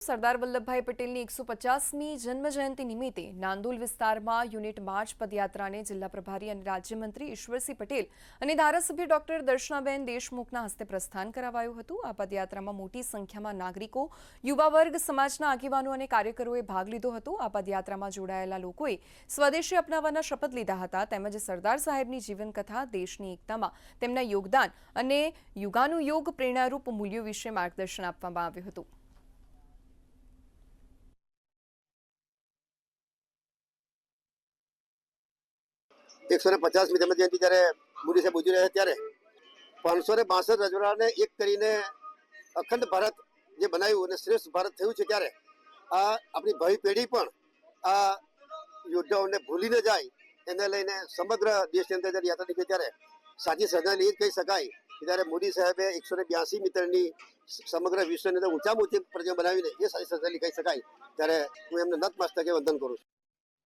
સરદાર વલ્લભભાઈ પટેલની 150મી જન્મજયંતિ નિમિત્તે નાંદોલ વિસ્તારમાં યુનિટ માર્ચ પદયાત્રાને જિલ્લા પ્રભારી અને રાજ્યમંત્રી ઈશ્વરસિંહ પટેલ અને ધારાસભ્ય ડોક્ટર દર્શનાબેન દેશમુખના હસ્તે પ્રસ્થાન કરાવાયું હતું। આ પદયાત્રામાં મોટી સંખ્યામાં નાગરિકો, યુવા વર્ગ, સમાજના આગેવાનો અને કાર્યકરોએ ભાગ લીધો હતો। આ પદયાત્રામાં જોડાયેલા લોકોએ સ્વદેશી અપનાવવાના શપથ લીધા હતા તેમજ સરદાર સાહેબની જીવનકથા, દેશની એકતામાં તેમના યોગદાન અને યુગાનુયુગ પ્રેરણારૂપ મૂલ્યો વિશે માર્ગદર્શન આપવામાં આવ્યું હતું। એકસો ને 50મી જન્મજયંતિ જ્યારે મોદી સાહેબ ઉજવી રહ્યા ત્યારે 562 રજવાડાને એક કરીને અખંડ ભારત જે બનાવ્યું અને શ્રેષ્ઠ ભારત થયું છે, ત્યારે આ આપણી ભાવિ પેઢી પણ આ યોદ્ધાઓને ભૂલી ન જાય એને લઈને સમગ્ર દેશની અંદર જ્યારે યાત્રા નીકળી ત્યારે સાચી શ્રદ્ધાંજલિ એ જ કહી શકાય કે જ્યારે મોદી સાહેબે 182 મીટરની સમગ્ર વિશ્વની અંદર ઊંચામાં ઊંચી પ્રતિમા બનાવીને એ સાચી શ્રદ્ધાંજલિ કહી શકાય। ત્યારે હું એમને નતમસ્તકે વંદન કરું છું।